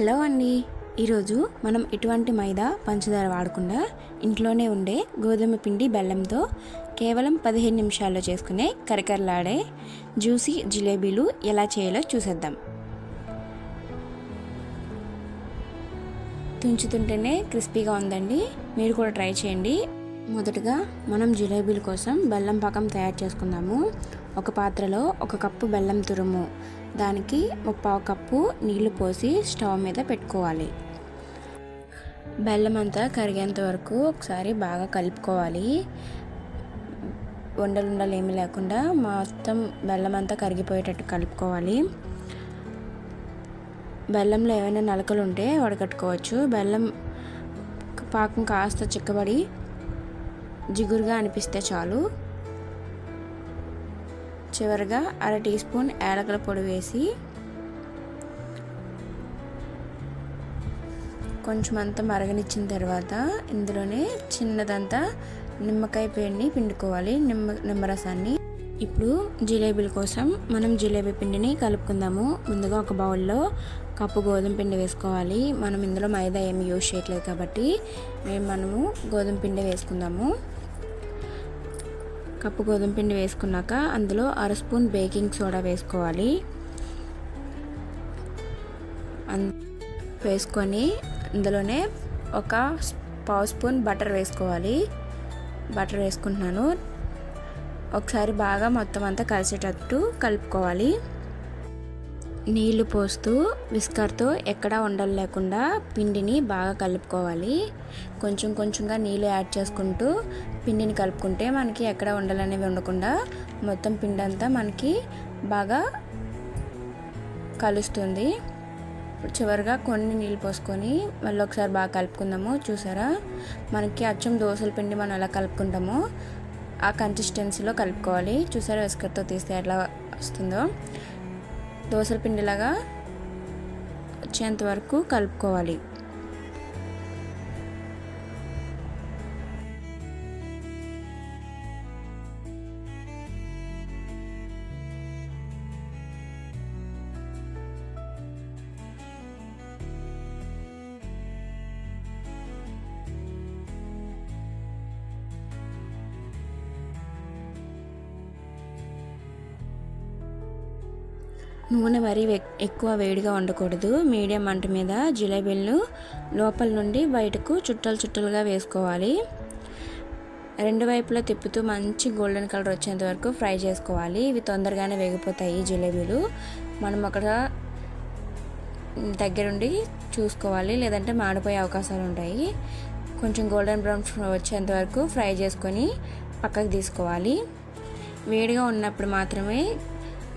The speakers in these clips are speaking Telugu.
హలో అండి. ఈరోజు మనం ఎటువంటి మైదా పంచదార వాడకుండా ఇంట్లోనే ఉండే గోధుమ పిండి బెల్లంతో కేవలం 15 నిమిషాల్లో చేసుకునే కరకరలాడే జ్యూసీ జిలేబీలు ఎలా చేయాలో చూసేద్దాం. తుంచుతుంటేనే క్రిస్పీగా ఉందండి, మీరు కూడా ట్రై చేయండి. మొదటగా మనం జిలేబీల కోసం బెల్లం పాకం తయారు చేసుకుందాము. ఒక పాత్రలో 1 కప్పు బెల్లం తురుము, దానికి 1/4 కప్పు నీళ్లు పోసి స్టవ్ మీద పెట్టుకోవాలి. బెల్లం అంతా కరిగేంత వరకు ఒకసారి బాగా కలుపుకోవాలి. ఉండలు ఏమీ లేకుండా మొత్తం బెల్లం అంతా కరిగిపోయేటట్టు కలుపుకోవాలి. బెల్లంలో ఏమైనా నలకలు ఉంటే వడకట్టుకోవచ్చు. బెల్లం పాకం కాస్త చిక్కబడి జిగురుగా అనిపిస్తే చాలు. చివరిగా 1/2 టీ స్పూన్ యాలకుల పొడి వేసి కొంచెం అంతా మరగనిచ్చిన తర్వాత ఇందులోనే చిన్నదంతా నిమ్మకాయ పిండిని పిండుకోవాలి, నిమ్మరసాన్ని. ఇప్పుడు జిలేబీల కోసం మనం జిలేబీ పిండిని కలుపుకుందాము. ముందుగా ఒక బౌల్లో కప్పు గోధుమ పిండి వేసుకోవాలి. మనం ఇందులో మైదా ఏమి యూజ్ చేయట్లేదు కాబట్టి మనము గోధుమ పిండి వేసుకుందాము. కప్పు గోధుమ పిండి వేసుకున్నాక అందులో 1/2 స్పూన్ బేకింగ్ సోడా వేసుకోవాలి. వేసుకొని అందులోనే 1/2 స్పూన్ బటర్ వేసుకోవాలి. బటర్ వేసుకుంటున్నాను. ఒకసారి బాగా మొత్తం అంతా కలిసేటట్టు కలుపుకోవాలి. నీళ్లు పోస్తూ విస్కర్తో ఎక్కడా ఉండలు లేకుండా పిండిని బాగా కలుపుకోవాలి. కొంచెంగా నీళ్ళు యాడ్ చేసుకుంటూ పిండిని కలుపుకుంటే మనకి ఎక్కడ ఉండలు అనేవి ఉండకుండా మొత్తం పిండి అంతా మనకి బాగా కలుస్తుంది. చివరిగా కొన్ని నీళ్ళు పోసుకొని మళ్ళీ ఒకసారి బాగా కలుపుకుందాము. చూసారా, మనకి అచ్చం దోసల పిండి మనం ఎలా కలుపుకుంటామో ఆ కన్సిస్టెన్సీలో కలుపుకోవాలి. చూసారా, విస్కర్తో తీస్తే ఎట్లా వస్తుందో దోసల పిండిలాగా వచ్చేంత వరకు కలుపుకోవాలి. నూనె మరీ ఎక్కువ వేడిగా ఉండకూడదు. మీడియం మంట మీద జిలేబీలను లోపల నుండి బయటకు చుట్టలుగా వేసుకోవాలి. 2 వైపులా తిప్పుతూ మంచి గోల్డెన్ కలర్ వచ్చేంత వరకు ఫ్రై చేసుకోవాలి. ఇవి తొందరగానే వేగిపోతాయి జిలేబీలు. మనం అక్కడ దగ్గరుండి చూసుకోవాలి, లేదంటే మాడిపోయే అవకాశాలు ఉంటాయి. కొంచెం గోల్డెన్ బ్రౌన్ వచ్చేంత వరకు ఫ్రై చేసుకొని పక్కకు తీసుకోవాలి. వేడిగా ఉన్నప్పుడు మాత్రమే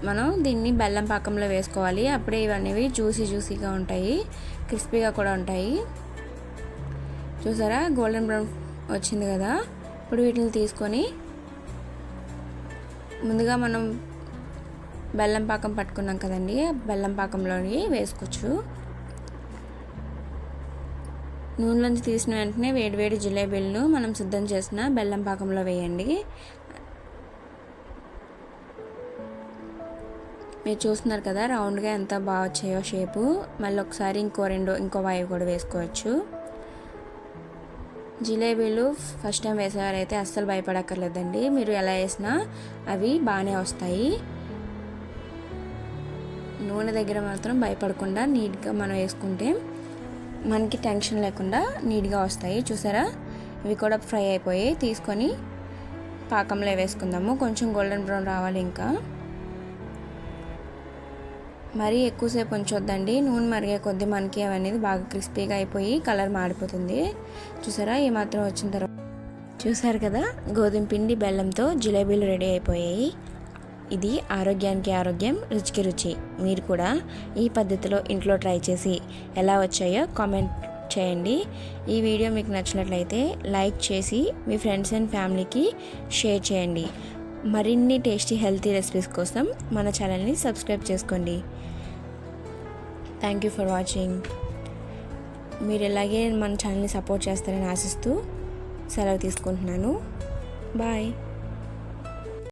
మనం దీన్ని బెల్లం పాకంలో వేసుకోవాలి. అప్పుడే ఇవన్నీ జ్యూసీగా ఉంటాయి, క్రిస్పీగా కూడా ఉంటాయి. చూసారా, గోల్డెన్ బ్రౌన్ వచ్చింది కదా. ఇప్పుడు వీటిని తీసుకొని ముందుగా మనం బెల్లం పాకం పట్టుకున్నాం కదండి, బెల్లం పాకంలోని వేసుకోవచ్చు. నూనెలోంచి తీసిన వెంటనే వేడివేడి జిలేబీలను మనం సిద్ధం చేసిన బెల్లం పాకంలో వేయండి. మీరు చూస్తున్నారు కదా రౌండ్గా ఎంత బాగా వచ్చాయో షేపు. మళ్ళీ ఒకసారి ఇంకో వాయి కూడా వేసుకోవచ్చు. జిలేబీలు ఫస్ట్ టైం వేసేవారైతే అస్సలు భయపడక్కర్లేదండి. మీరు ఎలా వేసినా అవి బాగానే వస్తాయి. నూనె దగ్గర మాత్రం భయపడకుండా నీట్గా మనం వేసుకుంటే మనకి టెన్షన్ లేకుండా నీట్గా వస్తాయి. చూసారా, ఇవి కూడా ఫ్రై అయిపోయి తీసుకొని పాకంలో వేసుకుందాము. కొంచెం గోల్డెన్ బ్రౌన్ రావాలి. ఇంకా మరీ ఎక్కువసేపు ఉంచొద్దండి. నూనె మరిగే కొద్దీ మనకి అవనేది బాగా క్రిస్పీగా అయిపోయి కలర్ మాడిపోతుంది. చూసారా, ఈ మాత్రం వచ్చిన తర్వాత చూసారు కదా, గోధుమ పిండి బెల్లంతో జిలేబీలు రెడీ అయిపోయాయి. ఇది ఆరోగ్యానికి ఆరోగ్యం, రుచికి రుచి. మీరు కూడా ఈ పద్ధతిలో ఇంట్లో ట్రై చేసి ఎలా వచ్చాయో కామెంట్ చేయండి. ఈ వీడియో మీకు నచ్చినట్లయితే లైక్ చేసి మీ ఫ్రెండ్స్ అండ్ ఫ్యామిలీకి షేర్ చేయండి. మరిన్ని టేస్టీ హెల్తీ రెసిపీస్ కోసం మన ఛానల్ని సబ్స్క్రైబ్ చేసుకోండి. Thank you for watching. మీరు ఇలాగే మన ఛానల్ని సపోర్ట్ చేస్తారని ఆశిస్తూ సెలవు తీసుకుంటున్నాను. బాయ్.